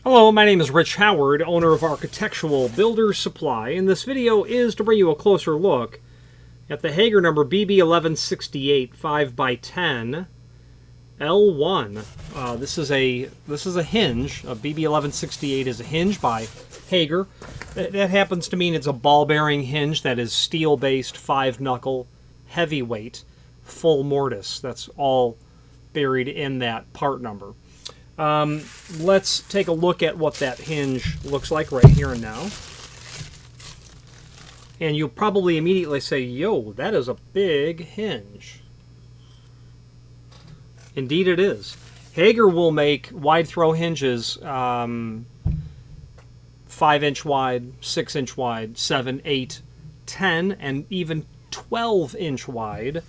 Hello, my name is Rich Howard, owner of Architectural Builders Supply, and this video is to bring you a closer look at the Hager number BB1168 5x10 L1. This is a hinge. A BB1168 is a hinge by Hager. That happens to mean it's a ball bearing hinge that is steel based, 5-knuckle, heavyweight, full mortise. That's all buried in that part number. Let's take a look at what that hinge looks like right here and now. And you'll probably immediately say, yo, that is a big hinge. Indeed it is. Hager will make wide throw hinges 5-inch wide, 6-inch wide, 7, 8, 10, and even 12-inch wide.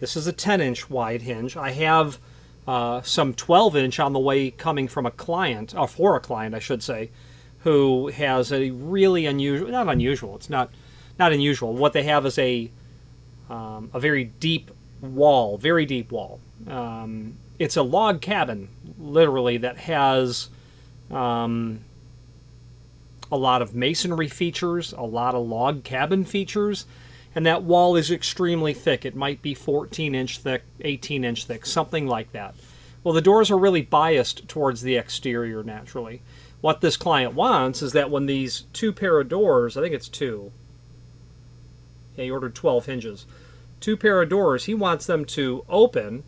This is a 10-inch wide hinge. I have some 12-inch on the way coming from a client, or for a client, I should say, who has a really unusual, not unusual, it's not unusual. What they have is a very deep wall, very deep wall. It's a log cabin, literally, that has a lot of masonry features, a lot of log cabin features, and that wall is extremely thick. It might be 14-inch thick, 18-inch thick, something like that. Well, the doors are really biased towards the exterior, naturally. What this client wants is that when these two pair of doors, I think it's two, yeah, he ordered 12 hinges, two pair of doors, he wants them to open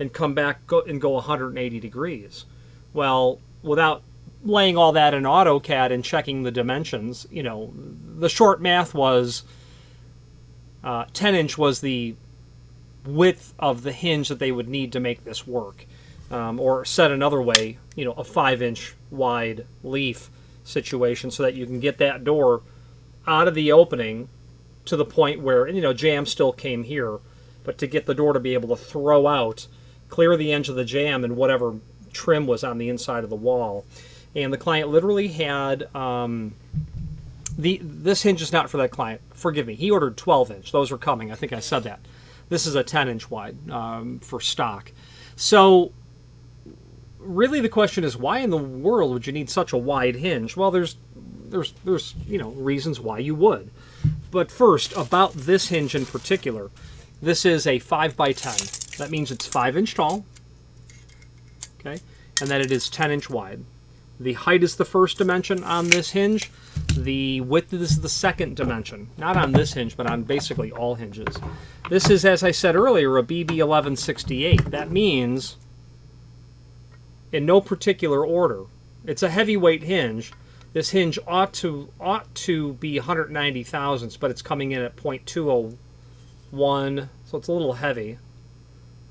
and come back and go 180 degrees. Well, without laying all that in AutoCAD and checking the dimensions, you know, the short math was 10-inch was the width of the hinge that they would need to make this work. Or said another way, you know, a 5-inch wide leaf situation so that you can get that door out of the opening to the point where, you know, jam still came here, but to get the door to be able to throw out, clear the edge of the jam and whatever trim was on the inside of the wall. And the client literally had, this hinge is not for that client. Forgive me. He ordered 12-inch. Those are coming. I think I said that. This is a 10-inch wide for stock. So really the question is, why in the world would you need such a wide hinge? Well, there's you know, reasons why you would. But first, about this hinge in particular, this is a 5x10. That means it's 5-inch tall, okay, and that it is 10-inch wide. The height is the first dimension on this hinge. The width is the second dimension. Not on this hinge, but on basically all hinges. This is, as I said earlier, a BB1168. That means, in no particular order, it's a heavyweight hinge. This hinge ought to be 190 thousandths, but it's coming in at 0.201, so it's a little heavy.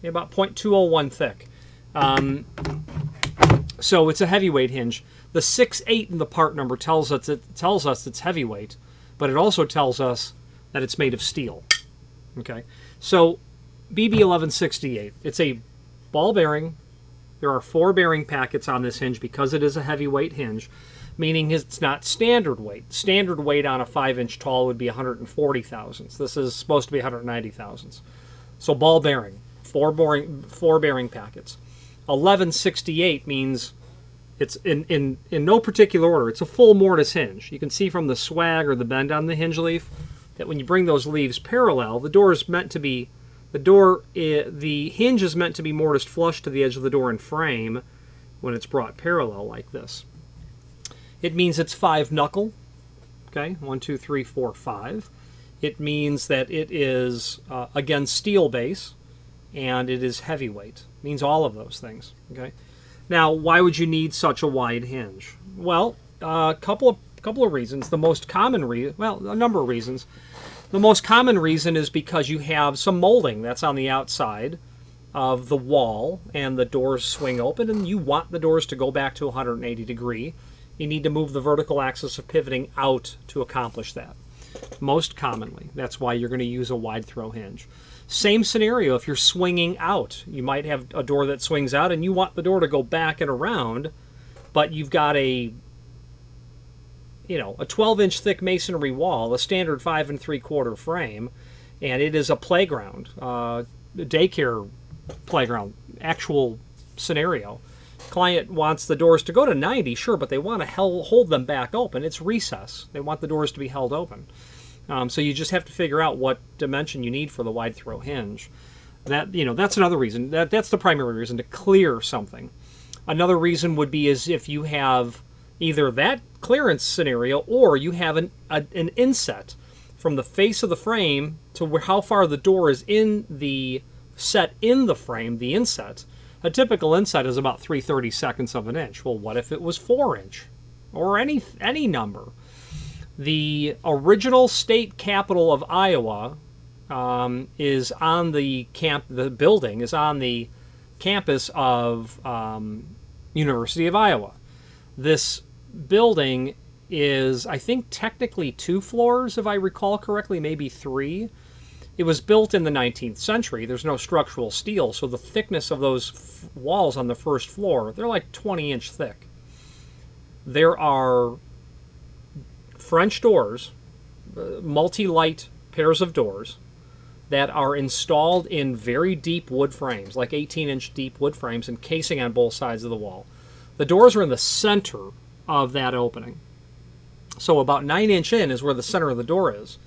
Yeah, about 0.201 thick. So it's a heavyweight hinge. The 6.8 in the part number tells us it's heavyweight, but it also tells us that it's made of steel. Okay, so BB1168, it's a ball bearing. There are 4 bearing packets on this hinge because it is a heavyweight hinge, meaning it's not standard weight. Standard weight on a 5-inch tall would be 140 thousandths. This is supposed to be 190 thousandths. So ball bearing, 4 bearing packets. 1168 means it's in no particular order. It's a full mortise hinge. You can see from the swag or the bend on the hinge leaf that when you bring those leaves parallel, the hinge is meant to be mortised flush to the edge of the door and frame when it's brought parallel like this. It means it's 5-knuckle. Okay, 1, 2, 3, 4, 5. It means that it is again steel base, and it is heavyweight. It means all of those things. Okay. Now, why would you need such a wide hinge? Well, a couple of reasons. The most common a number of reasons. The most common reason is because you have some molding that's on the outside of the wall, and the doors swing open, and you want the doors to go back to 180 degree. You need to move the vertical axis of pivoting out to accomplish that. Most commonly, that's why you're going to use a wide throw hinge. Same scenario if you're swinging out. You might have a door that swings out and you want the door to go back and around, but you've got a 12-inch thick masonry wall, a standard 5 3/4 frame, and it is a playground, daycare playground, actual scenario. Client wants the doors to go to 90, sure, but they want to hold them back open. It's recess. They want the doors to be held open. So you just have to figure out what dimension you need for the wide throw hinge. That's another reason. That's the primary reason, to clear something. Another reason would be is if you have either that clearance scenario or you have an inset from the face of the frame to how far the door is in the set in the frame, the inset. A typical inset is about 3/32 of an inch. Well, what if it was 4 inch? Or any number? The original state capital of Iowa is on the building is on the campus of University of Iowa. This building is, I think, technically 2 floors, if I recall correctly, maybe 3. It was built in the 19th century. There's no structural steel, so the thickness of those walls on the first floor, they're like 20-inch thick. There are French doors, multi-light pairs of doors, that are installed in very deep wood frames, like 18-inch deep wood frames, and casing on both sides of the wall. The doors are in the center of that opening. So about 9-inch in is where the center of the door is.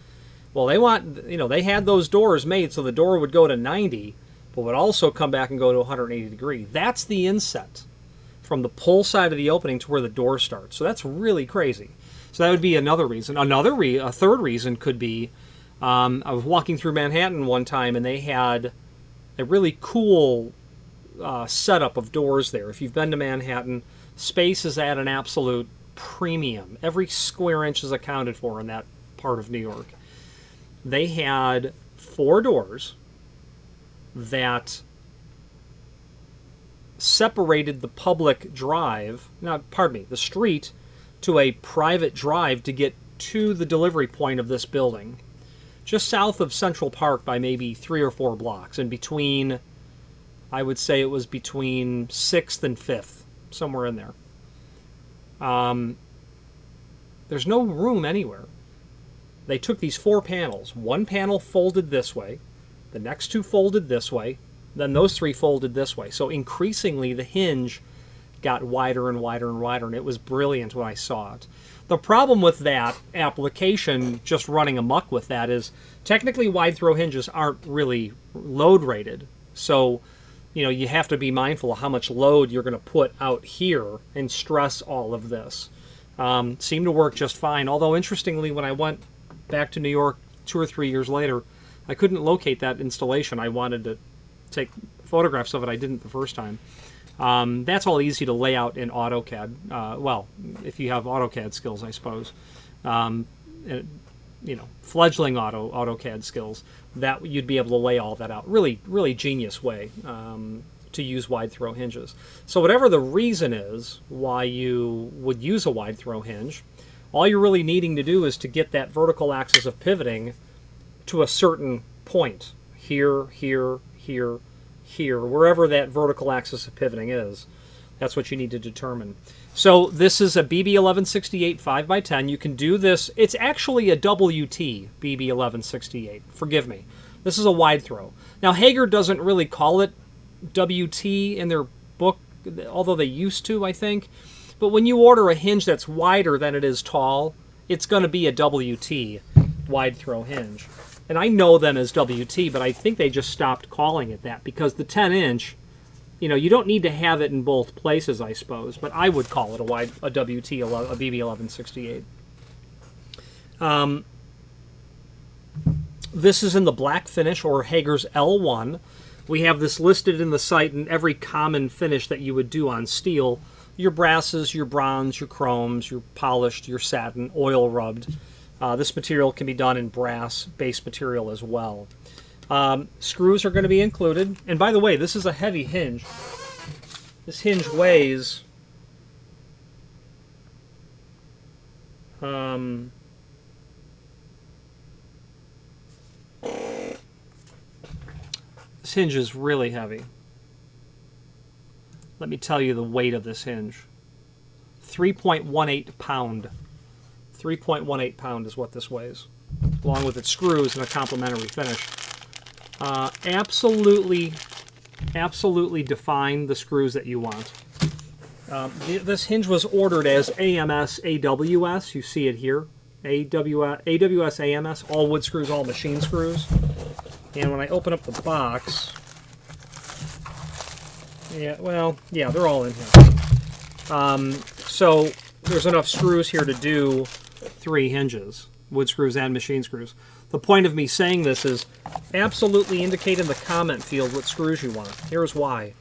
Well, they had those doors made so the door would go to 90, but would also come back and go to 180 degrees. That's the inset from the pull side of the opening to where the door starts. So that's really crazy. So that would be another reason. A third reason could be, I was walking through Manhattan one time and they had a really cool setup of doors there. If you've been to Manhattan, space is at an absolute premium. Every square inch is accounted for in that part of New York. They had 4 doors that separated the public drive, the street, to a private drive to get to the delivery point of this building. Just south of Central Park by maybe 3 or 4 blocks, and between, I would say it was between 6th and 5th, somewhere in there. There's no room anywhere. They took these 4 panels. One panel folded this way, the next 2 folded this way, then those 3 folded this way. So increasingly the hinge got wider and wider and wider, and it was brilliant when I saw it. The problem with that application, just running amok with that, is technically wide throw hinges aren't really load rated. So, you have to be mindful of how much load you're going to put out here and stress all of this. Seemed to work just fine, although interestingly, when I went back to New York 2 or 3 years later, I couldn't locate that installation. I wanted to take photographs of it. I didn't the first time. That's all easy to lay out in AutoCAD. Well, if you have AutoCAD skills, I suppose. Fledgling AutoCAD skills, that you'd be able to lay all that out. Really, really genius way to use wide throw hinges. So whatever the reason is why you would use a wide throw hinge, all you're really needing to do is to get that vertical axis of pivoting to a certain point. Here, here, here, here, wherever that vertical axis of pivoting is. That's what you need to determine. So this is a BB1168 5x10. You can do this. It's actually a WT BB1168. Forgive me. This is a wide throw. Now, Hager doesn't really call it WT in their book, although they used to, I think. But when you order a hinge that's wider than it is tall, it's going to be a WT wide throw hinge. And I know them as WT, but I think they just stopped calling it that because the 10-inch, you don't need to have it in both places, I suppose, but I would call it a WT, a BB1168. This is in the black finish, or Hager's L1. We have this listed in the site in every common finish that you would do on steel. Your brasses, your bronze, your chromes, your polished, your satin, oil rubbed. This material can be done in brass base material as well. Screws are going to be included. And by the way, this is a heavy hinge. This hinge weighs this hinge is really heavy. Let me tell you the weight of this hinge. 3.18 pound. 3.18 pound is what this weighs, along with its screws and a complementary finish. Absolutely define the screws that you want. This hinge was ordered as AMS AWS. You see it here. AWS AMS, all wood screws, all machine screws. And when I open up the box, yeah, well, yeah, they're all in here. So there's enough screws here to do 3 hinges, wood screws and machine screws. The point of me saying this is absolutely indicate in the comment field what screws you want. Here's why.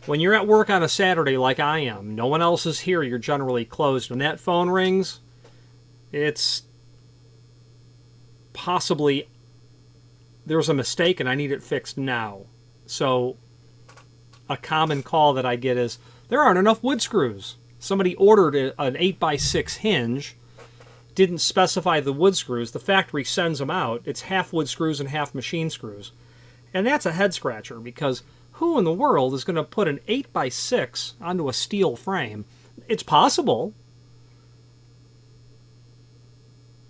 When you're at work on a Saturday like I am, no one else is here, you're generally closed. When that phone rings, it's possibly there's a mistake and I need it fixed now. So a common call that I get is, there aren't enough wood screws. Somebody ordered an 8x6 hinge, didn't specify the wood screws. The factory sends them out. It's half wood screws and half machine screws. And that's a head scratcher, because who in the world is going to put an 8x6 onto a steel frame? It's possible,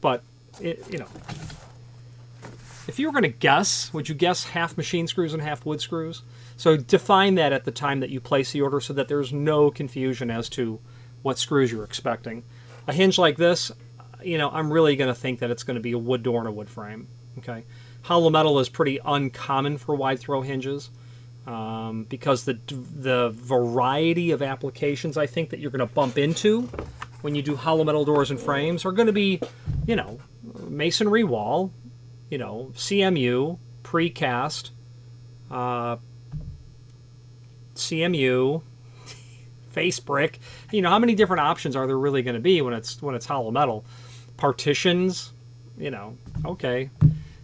but you know, if you were going to guess, would you guess half machine screws and half wood screws? So define that at the time that you place the order so that there's no confusion as to what screws you're expecting. A hinge like this, you know, I'm really going to think that it's going to be a wood door and a wood frame. Okay, hollow metal is pretty uncommon for wide throw hinges because the variety of applications I think that you're going to bump into when you do hollow metal doors and frames are going to be, you know, masonry wall, you know, CMU, precast, CMU, face brick. You know, how many different options are there really going to be when it's hollow metal? Partitions, you know, okay.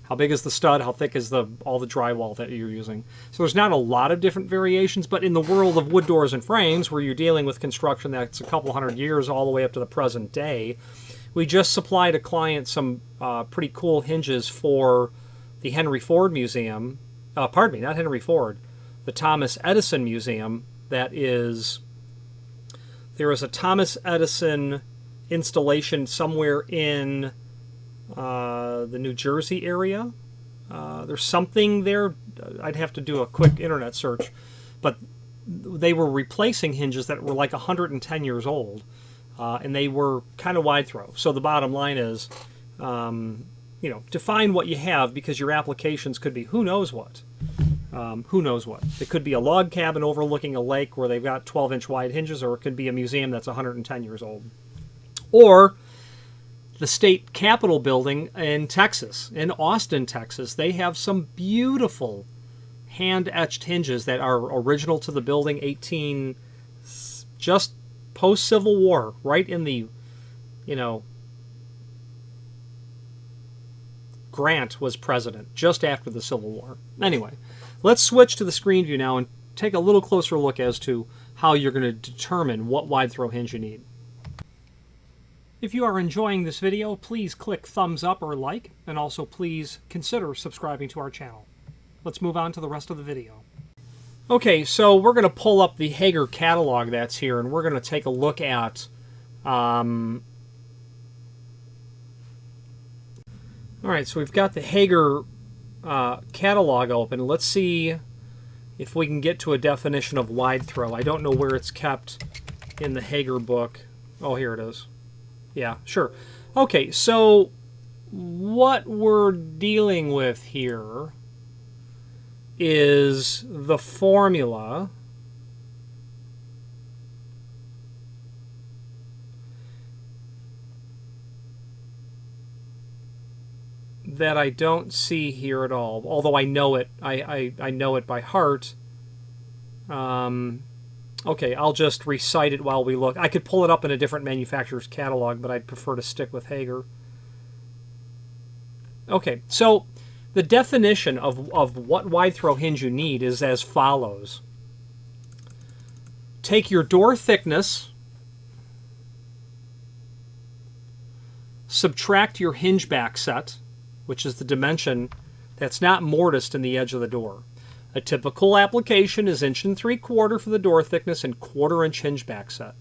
How big is the stud? How thick is all the drywall that you're using? So there's not a lot of different variations, but in the world of wood doors and frames, where you're dealing with construction that's a couple hundred years all the way up to the present day, we just supplied a client some pretty cool hinges for the Henry Ford Museum. Pardon me, not Henry Ford. The Thomas Edison Museum. There is a Thomas Edison installation somewhere in the New Jersey area. There's something there. I'd have to do a quick internet search, but they were replacing hinges that were like 110 years old, and they were kind of wide throw. So the bottom line is, you know, define what you have, because your applications could be who knows what. Who knows what. It could be a log cabin overlooking a lake where they've got 12-inch wide hinges, or it could be a museum that's 110 years old. Or the state capitol building in Texas, in Austin, Texas. They have some beautiful hand-etched hinges that are original to the building, just post-Civil War, right in the, you know, Grant was president, just after the Civil War. Anyway, let's switch to the screen view now and take a little closer look as to how you're going to determine what wide throw hinge you need. If you are enjoying this video, please click thumbs up or like, and also please consider subscribing to our channel. Let's move on to the rest of the video. Okay, so we're going to pull up the Hager catalog that's here, and we're going to take a look at alright, so we've got the Hager catalog open. Let's see if we can get to a definition of wide throw. I don't know where it's kept in the Hager book. Oh, here it is. Yeah, sure. Okay, so what we're dealing with here is the formula that I don't see here at all, although I know it. I know it by heart. Okay, I'll just recite it while we look. I could pull it up in a different manufacturer's catalog, but I'd prefer to stick with Hager. Okay, so the definition of what wide throw hinge you need is as follows. Take your door thickness, subtract your hinge back set, which is the dimension that's not mortised in the edge of the door. A typical application is 1 3/4 for the door thickness and 1/4 inch hinge back set.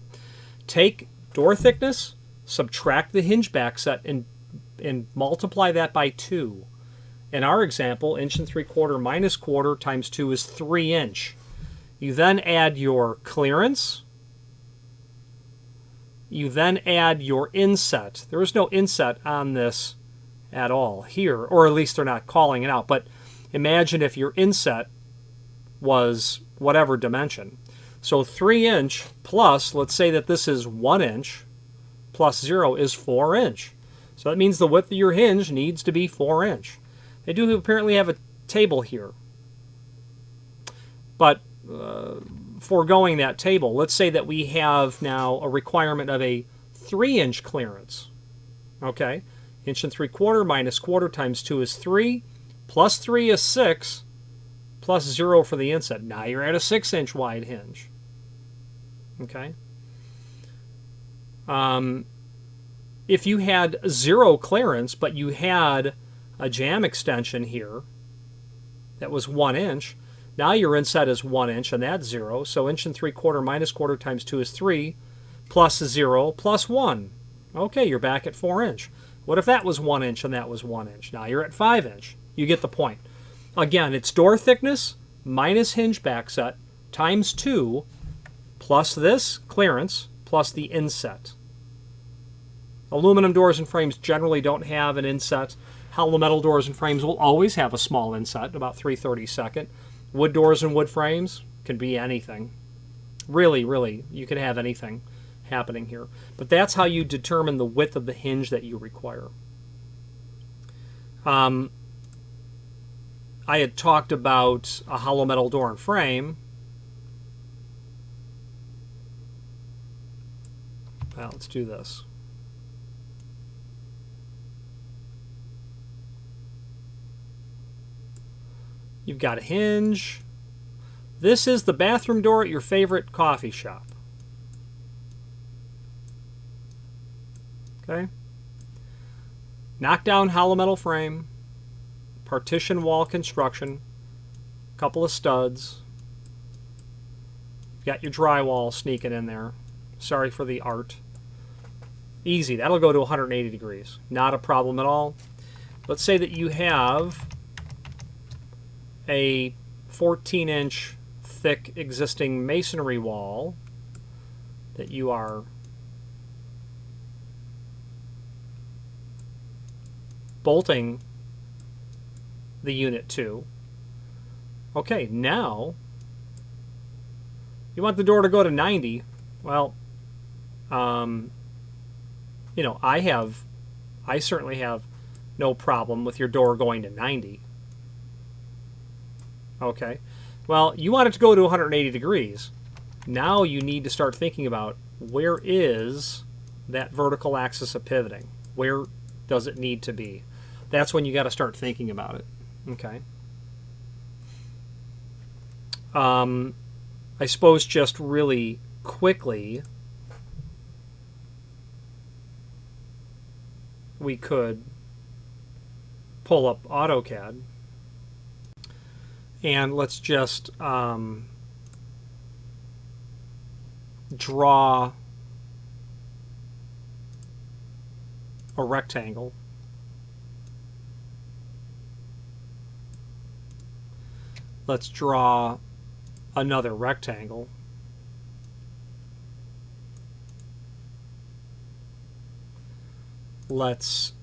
Take door thickness, subtract the hinge back set, and multiply that by 2. In our example, 1 3/4 minus 1/4 times 2 is 3 inch. You then add your clearance, You then add your inset. There is no inset on this at all here, or at least they're not calling it out. But imagine if your inset was whatever dimension. So 3 inch plus, let's say that this is 1 inch, plus 0 is 4 inch. So that means the width of your hinge needs to be 4 inch. They do apparently have a table here. But foregoing that table, let's say that we have now a requirement of a 3 inch clearance. Okay, 1 3/4 minus quarter times 2 is 3, plus 3 is 6, plus 0 for the inset. Now you're at a 6 inch wide hinge. Okay. If you had 0 clearance, but you had a jamb extension here that was 1 inch, now your inset is 1 inch, and that's 0. So 1 3/4 minus quarter times 2 is 3, plus 0, plus 1. Okay, you're back at 4 inch. What if that was 1 inch and that was 1 inch? Now you're at 5 inch. You get the point. Again, it's door thickness minus hinge backset times 2 plus this clearance plus the inset. Aluminum doors and frames generally don't have an inset. Hollow metal doors and frames will always have a small inset, about 3/32. Wood doors and wood frames can be anything. Really, you can have anything happening here. But that's how you determine the width of the hinge that you require. I had talked about a hollow metal door and frame. Well, let's do this. You've got a hinge. This is the bathroom door at your favorite coffee shop. Okay. Knockdown hollow metal frame, partition wall construction, couple of studs. You've got your drywall sneaking in there. Sorry for the art. Easy. That'll go to 180 degrees. Not a problem at all. Let's say that you have a 14-inch thick existing masonry wall that you are bolting the unit to. Okay, now you want the door to go to 90. Well, you know, I certainly have no problem with your door going to 90. Okay, well, you want it to go to 180 degrees. Now you need to start thinking about, where is that vertical axis of pivoting? Where does it need to be? That's when you got to start thinking about it. Okay. I suppose just really quickly, we could pull up AutoCAD. And let's just draw a rectangle. Let's draw another rectangle. Let's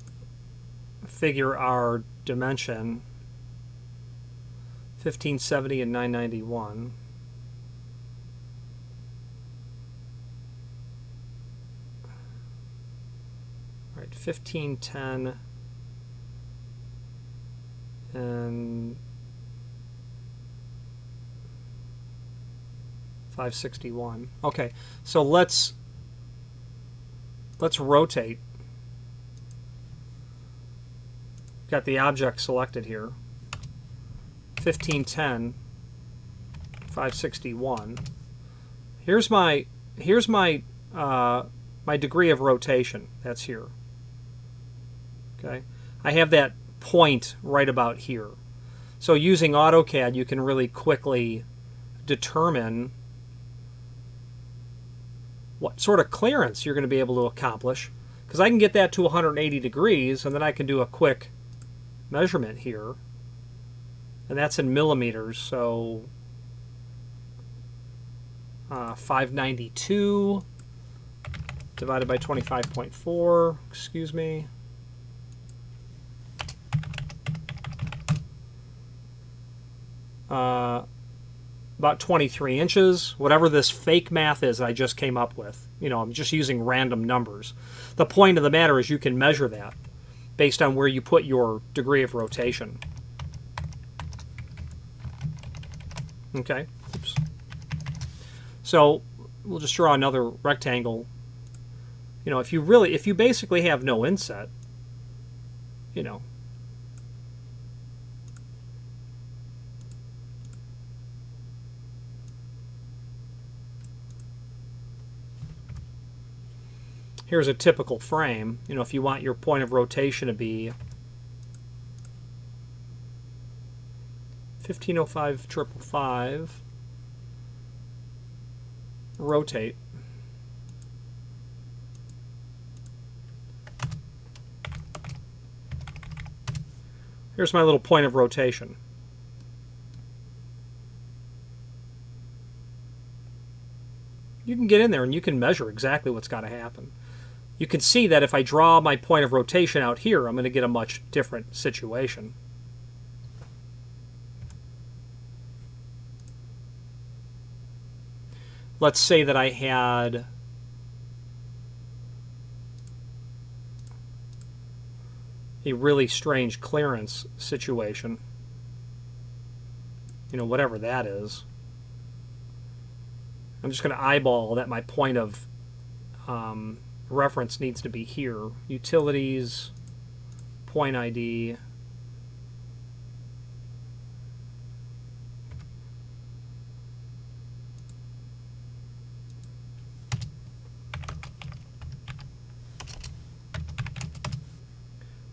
figure our dimension. 1570 and 991. All right, 1510 and 561. Okay, so let's rotate. Got the object selected here. 1510, 561. Here's my my degree of rotation. That's here. Okay, I have that point right about here. So using AutoCAD, you can really quickly determine what sort of clearance you're going to be able to accomplish, because I can get that to 180 degrees, and then I can do a quick measurement here. And that's in millimeters, so 592 divided by 25.4, excuse me. About 23 inches, whatever this fake math is I just came up with. You know, I'm just using random numbers. The point of the matter is you can measure that based on where you put your degree of rotation. Okay, oops. So we'll just draw another rectangle. You know, if you basically have no inset, you know, here's a typical frame. You know, if you want your point of rotation to be 1505/555, rotate. Here's my little point of rotation. You can get in there and you can measure exactly what's got to happen. You can see that if I draw my point of rotation out here, I'm going to get a much different situation. Let's say that I had a really strange clearance situation. You know, whatever that is. I'm just going to eyeball that my point of reference needs to be here. Utilities, point ID.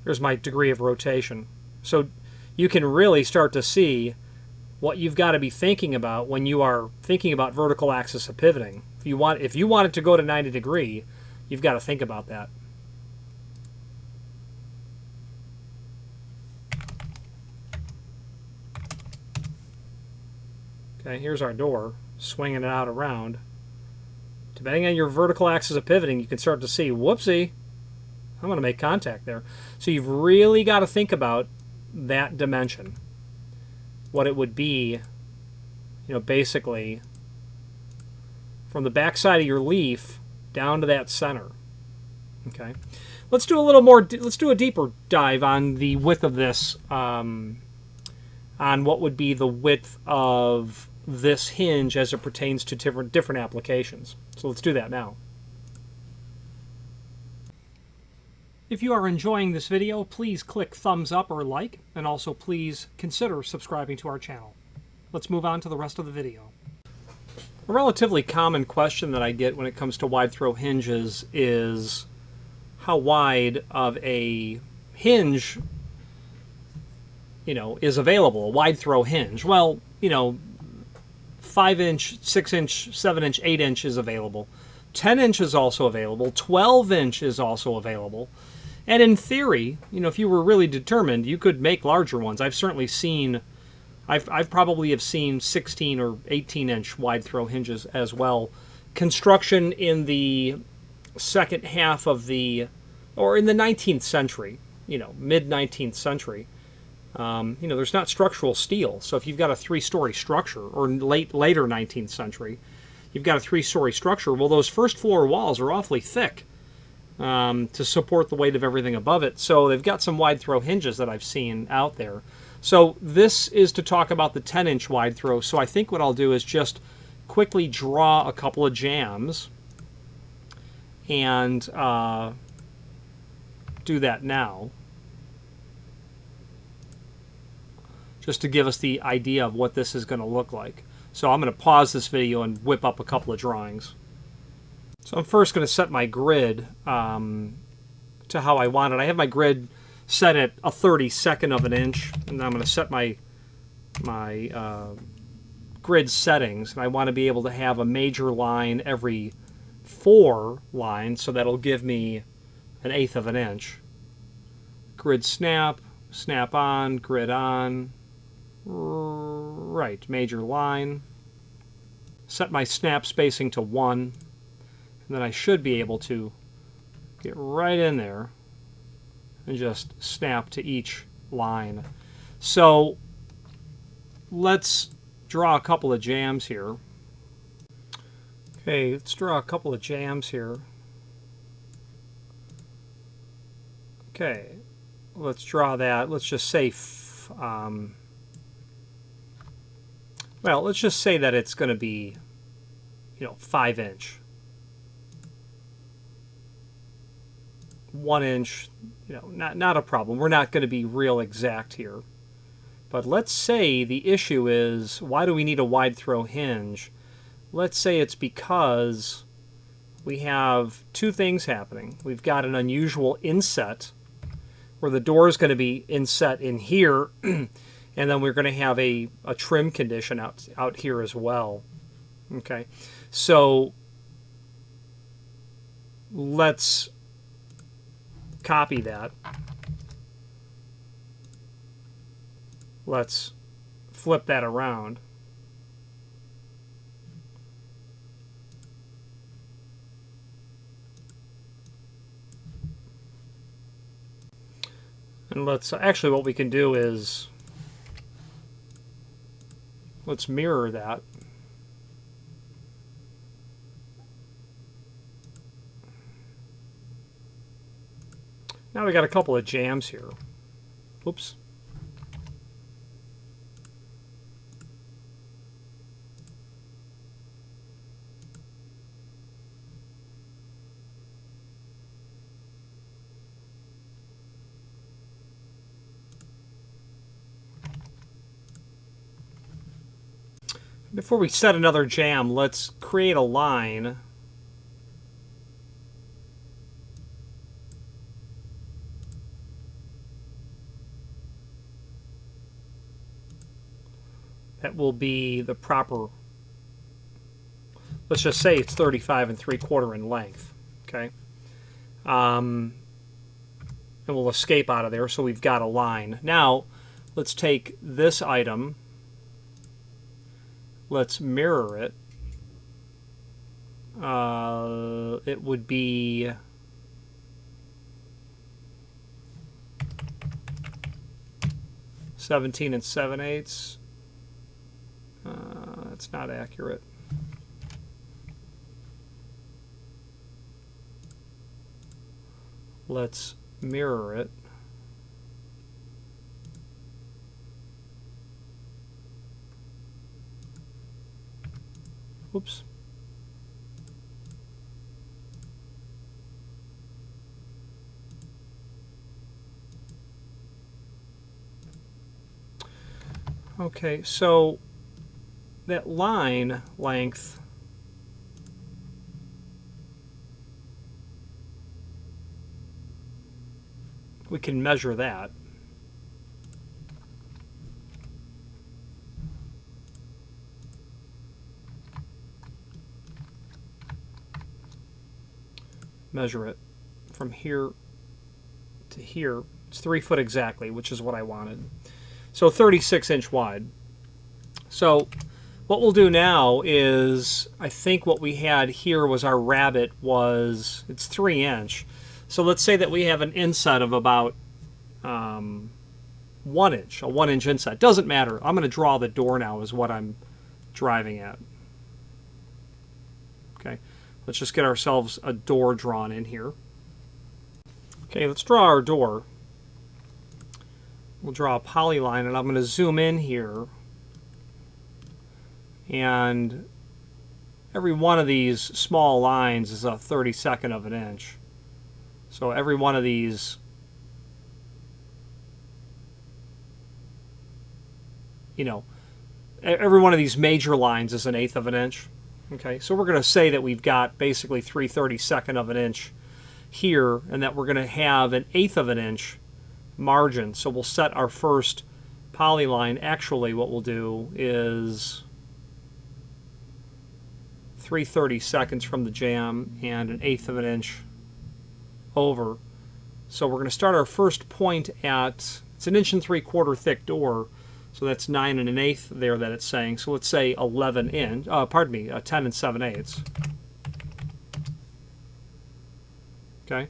Here's my degree of rotation. So you can really start to see what you've got to be thinking about when you are thinking about vertical axis of pivoting. If you want it to go to 90 degree, you've got to think about that. Okay, here's our door, swinging it out around. Depending on your vertical axis of pivoting, you can start to see, whoopsie, I'm going to make contact there. So you've really got to think about that dimension. What it would be, you know, basically from the back side of your leaf down to that center. Okay, let's do a little more. Let's do a deeper dive on the width of this, on what would be the width of this hinge as it pertains to different applications. So let's do that now. If you are enjoying this video, please click thumbs up or like, and also please consider subscribing to our channel. Let's move on to the rest of the video. A relatively common question that I get when it comes to wide throw hinges is how wide of a hinge, you know, is available, a wide throw hinge. Well, you know, 5-inch, 6-inch, 7-inch, 8-inch is available. 10-inch is also available. 12-inch is also available. And in theory, you know, if you were really determined, you could make larger ones. I've certainly seen, I've probably have seen 16 or 18-inch wide throw hinges as well. Construction in the second half of the, or in the 19th century, you know, mid-19th century, you know, there's not structural steel. So if you've got a 3-story structure, or later 19th century, you've got a 3-story structure, well, those first floor walls are awfully thick. To support the weight of everything above it. So they've got some wide throw hinges that I've seen out there. So this is to talk about the 10-inch wide throw. So I think what I'll do is just quickly draw a couple of jambs and do that now. Just to give us the idea of what this is going to look like. So I'm going to pause this video and whip up a couple of drawings. So I'm first going to set my grid to how I want it. I have my grid set at a 32nd of an inch, and I'm going to set my grid settings. And I want to be able to have a major line every 4 lines, so that'll give me an 1/8 of an inch. Grid snap, snap on, grid on, right, major line. Set my snap spacing to 1. And then I should be able to get right in there and just snap to each line. So let's draw a couple of jambs here. Okay, let's draw a couple of jambs here. Okay, let's draw that. Let's just say, well, let's just say that it's going to be, 5 inch. 1 inch, not a problem. We're not going to be real exact here. But let's say the issue is, why do we need a wide throw hinge? Let's say it's because we have two things happening. We've got an unusual inset, where the door is going to be inset in here, and then we're going to have a trim condition out here as well. Okay, so let's copy that. Let's flip that around. And let's, actually what we can do is, let's mirror that. Now we got a couple of jambs here. Oops. Before we set another jam, let's create a line. That will be the proper, let's just say it's 35 3/4 in length. Okay. And we'll escape out of there, so we've got a line. Now, let's take this item, let's mirror it. It would be 17 7/8. That's not accurate. Let's mirror it. Oops. Okay, so that line length, we can measure that. Measure it from here to here. It's 3 foot exactly, which is what I wanted. So 36 inch wide. So what we'll do now is, I think what we had here was our rabbit was, it's 3 inch. So let's say that we have an inset of about 1 inch, a 1 inch inset. Doesn't matter. I'm going to draw the door now is what I'm driving at. Okay, let's just get ourselves a door drawn in here. Okay, let's draw our door. We'll draw a polyline, and I'm going to zoom in here. And every one of these small lines is a 32nd of an inch. So every one of these, every one of these major lines is an 1/8 of an inch. Okay, so we're going to say that we've got basically 3/32 of an inch here, and that we're going to have an 1/8 of an inch margin. So we'll set our first polyline. Actually, what we'll do is 3/32 from the jam and an 1/8 of an inch over. So we're going to start our first point at, it's an 1 3/4 thick door, so that's 9 1/8 there that it's saying. So let's say 11 inch, 10 7/8. Okay.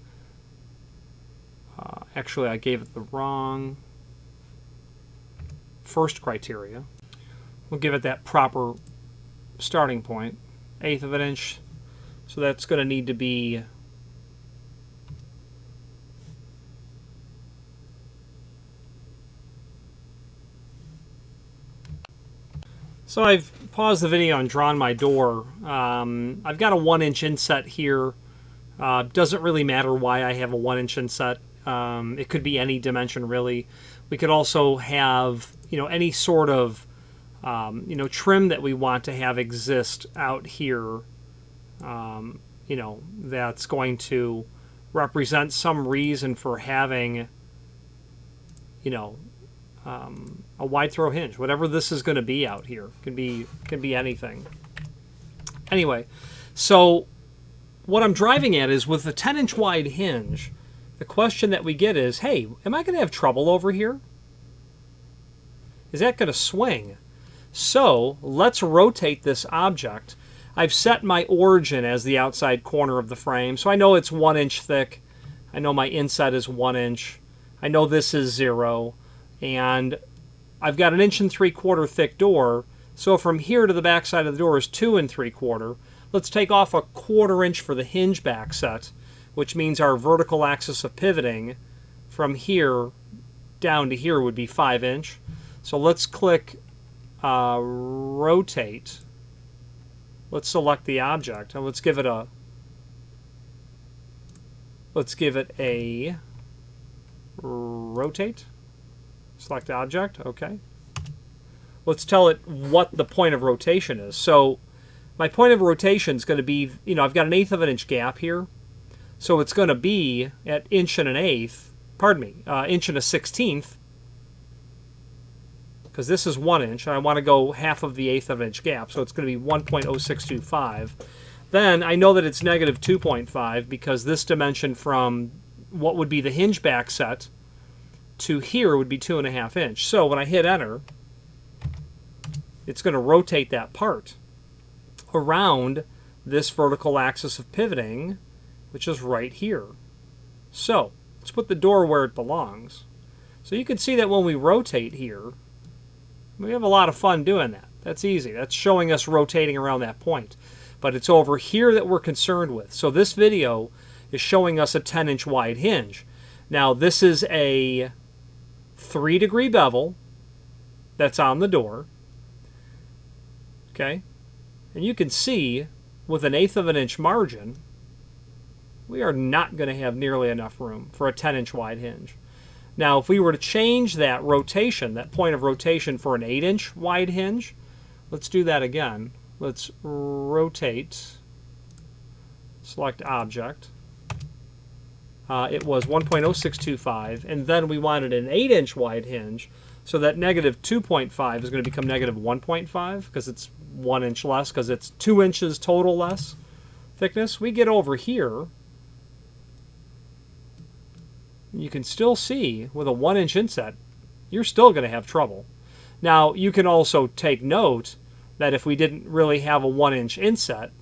Actually, I gave it the wrong first criteria. We'll give it that proper starting point, 1/8 of an inch. So that's going to need to be So I've paused the video and drawn my door. I've got a 1-inch inset here. Doesn't really matter why I have a 1-inch inset. It could be any dimension really. We could also have, any sort of, trim that we want to have exist out here. That's going to represent some reason for having, a wide throw hinge. Whatever this is going to be out here can be anything. Anyway, so what I'm driving at is with the 10-inch wide hinge, the question that we get is, hey, am I going to have trouble over here? Is that going to swing? So let's rotate this object. I've set my origin as the outside corner of the frame, so I know it's 1 inch thick. I know my inset is 1 inch. I know this is 0. And I've got 1 3/4 inch thick door, so from here to the back side of the door is 2 3/4. Let's take off 1/4 inch for the hinge back set, which means our vertical axis of pivoting from here down to here would be 5 inch. So let's click rotate. Let's select the object and let's give it a rotate. Select object, okay. Let's tell it what the point of rotation is. So my point of rotation is going to be, I've got 1/8 of an inch gap here. So it's going to be at 1/16, because this is 1 inch, and I want to go half of the 1/8 of an inch gap. So it's going to be 1.0625. Then I know that it's -2.5 because this dimension from what would be the hinge back set to here would be 2.5 inch. So when I hit enter, it's going to rotate that part around this vertical axis of pivoting, which is right here. So let's put the door where it belongs. So you can see that when we rotate here, we have a lot of fun doing that. That's easy. That's showing us rotating around that point. But it's over here that we're concerned with. So this video is showing us a 10-inch wide hinge. Now this is a 3-degree bevel that's on the door. Okay, and you can see with 1/8 of an inch margin, we are not going to have nearly enough room for a 10-inch wide hinge. Now, if we were to change that rotation, that point of rotation for an 8-inch wide hinge, let's do that again. Let's rotate, select object. It was 1.0625, and then we wanted an 8-inch wide hinge, so that -2.5 is going to become -1.5 because it's 1 inch less, because it's 2 inches total less thickness. We get over here, you can still see with a 1-inch inset, you're still going to have trouble. Now, you can also take note that if we didn't really have a 1-inch inset,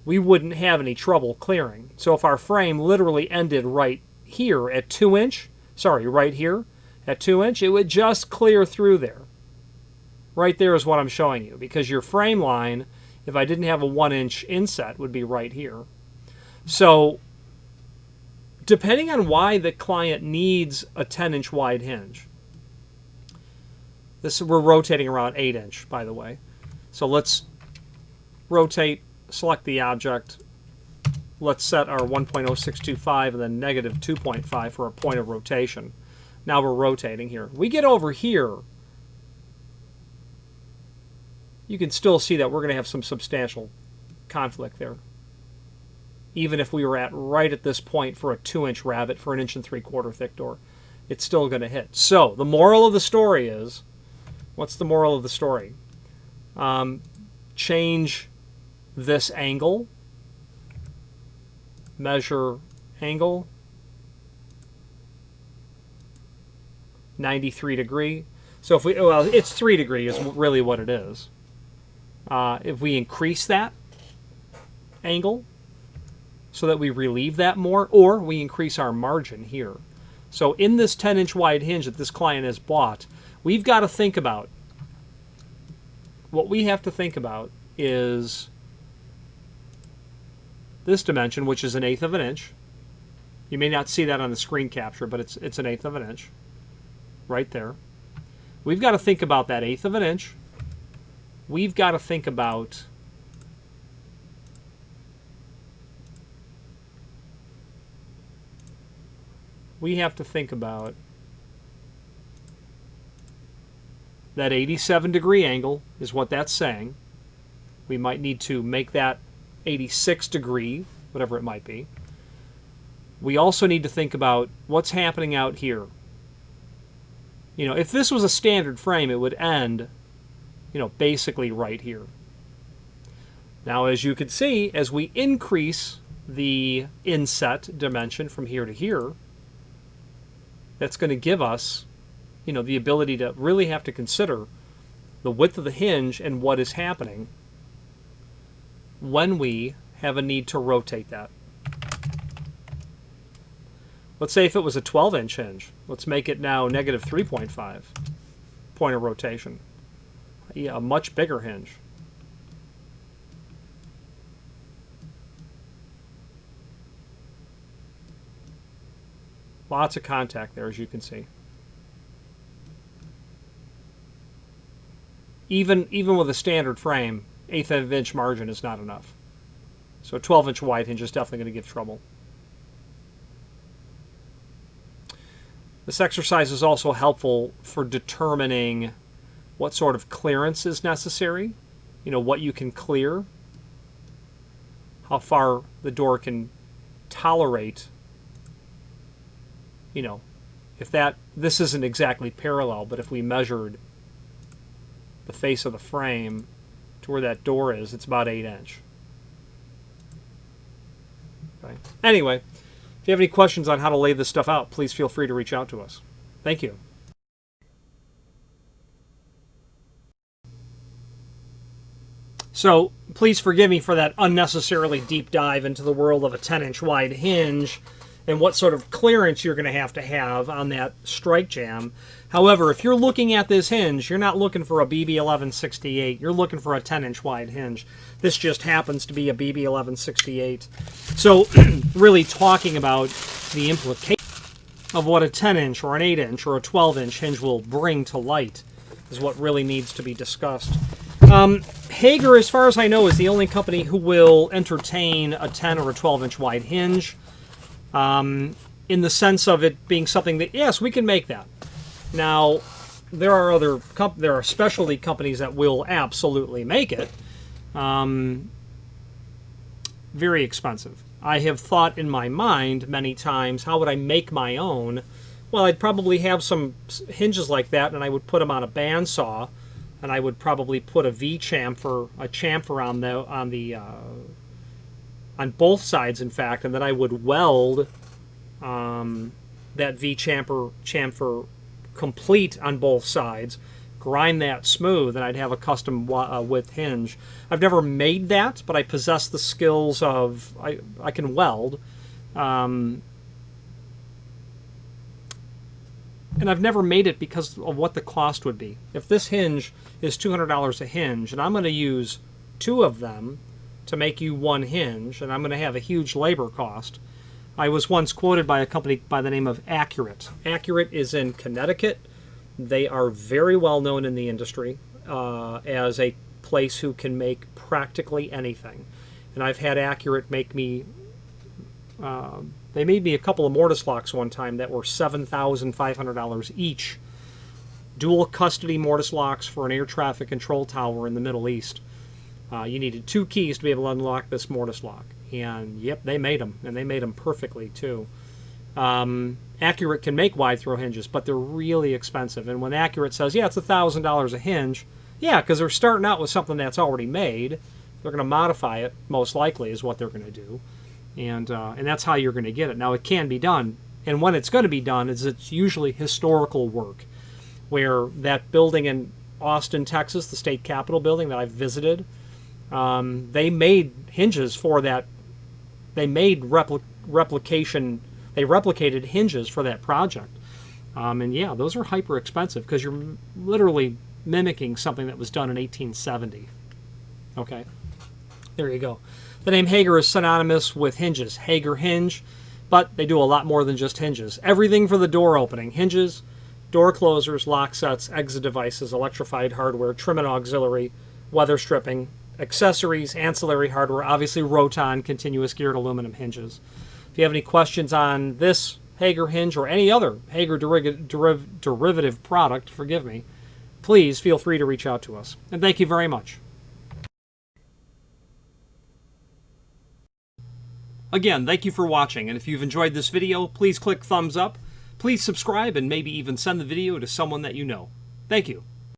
we wouldn't have any trouble clearing. So if our frame literally ended right here at 2 inch, right here at 2 inch, it would just clear through there. Right there is what I'm showing you, because your frame line, if I didn't have a 1-inch inset, would be right here. So depending on why the client needs a 10-inch wide hinge, we're rotating around 8-inch, by the way. So let's rotate, select the object. Let's set our 1.0625 and then -2.5 for a point of rotation. Now we're rotating here. We get over here, you can still see that we're going to have some substantial conflict there. Even if we were right at this point for a 2-inch rabbet for an 1 3/4 inch thick door, it's still going to hit. So the moral of the story is, what's the moral of the story? Change this angle, measure angle, 93 degree. So if it's 3 degrees is really what it is. If we increase that angle so that we relieve that more, or we increase our margin here. So in this 10-inch wide hinge that this client has bought, we've got to think about, what we have to think about is this dimension, which is 1/8 of an inch. You may not see that on the screen capture, but it's 1/8 of an inch right there. We've got to think about that 1/8 of an inch. We've got to think about that 87-degree angle is what that's saying. We might need to make that 86 degree, whatever it might be. We also need to think about what's happening out here. You know, if this was a standard frame, it would end, you know, basically right here. Now, as you can see, as we increase the inset dimension from here to here, that's going to give us, you know, the ability to really have to consider the width of the hinge and what is happening when we have a need to rotate that. Let's say if it was a 12-inch hinge, let's make it now negative 3.5 point of rotation. Yeah, a much bigger hinge. Lots of contact there, as you can see. Even with a standard frame, 1/8 of an inch margin is not enough. So a 12-inch wide hinge is definitely going to give trouble. This exercise is also helpful for determining what sort of clearance is necessary, you know, what you can clear, how far the door can tolerate, you know, if this isn't exactly parallel, but if we measured the face of the frame to where that door is, it's about 8-inch. Okay. Anyway, if you have any questions on how to lay this stuff out, please feel free to reach out to us. Thank you. So please forgive me for that unnecessarily deep dive into the world of a 10-inch wide hinge and what sort of clearance you're going to have on that strike jamb. However, if you're looking at this hinge, you're not looking for a BB1168. You're looking for a 10-inch wide hinge. This just happens to be a BB1168. So really talking about the implication of what a 10-inch or an 8-inch or a 12-inch hinge will bring to light is what really needs to be discussed. Hager, as far as I know, is the only company who will entertain a 10 or a 12-inch wide hinge. In the sense of it being something that, yes, we can make that. Now, there are specialty companies that will absolutely make it. Very expensive. I have thought in my mind many times, how would I make my own? Well, I'd probably have some hinges like that, and I would put them on a bandsaw, and I would probably put a chamfer on both sides, in fact, and then I would weld that chamfer complete on both sides, grind that smooth, and I'd have a custom width hinge. I've never made that, but I possess the skills of, I can weld. And I've never made it because of what the cost would be. If this hinge is $200 a hinge, and I'm going to use 2 of them to make you 1 hinge, and I'm going to have a huge labor cost. I was once quoted by a company by the name of Accurate. Accurate is in Connecticut. They are very well known in the industry as a place who can make practically anything. And I've had Accurate make me, they made me a couple of mortise locks one time that were $7,500 each. Dual custody mortise locks for an air traffic control tower in the Middle East. You needed 2 keys to be able to unlock this mortise lock. And yep, they made them. And they made them perfectly, too. Accurate can make wide throw hinges, but they're really expensive. And when Accurate says, yeah, it's $1,000 a hinge, yeah, because they're starting out with something that's already made. They're going to modify it, most likely, is what they're going to do. And that's how you're going to get it. Now, it can be done. And when it's going to be done, it's usually historical work, where that building in Austin, Texas, the state capitol building that I've visited, They made hinges for that. They made replication. They replicated hinges for that project. And yeah, those are hyper expensive because you're literally mimicking something that was done in 1870. Okay, there you go. The name Hager is synonymous with hinges, Hager hinge, but they do a lot more than just hinges. Everything for the door opening: hinges, door closers, lock sets, exit devices, electrified hardware, trim and auxiliary, weather stripping, accessories, ancillary hardware, obviously Roton continuous geared aluminum hinges. If you have any questions on this Hager hinge or any other Hager derivative product, forgive me, please feel free to reach out to us. And thank you very much. Again, thank you for watching, and if you've enjoyed this video, please click thumbs up, please subscribe, and maybe even send the video to someone that you know. Thank you.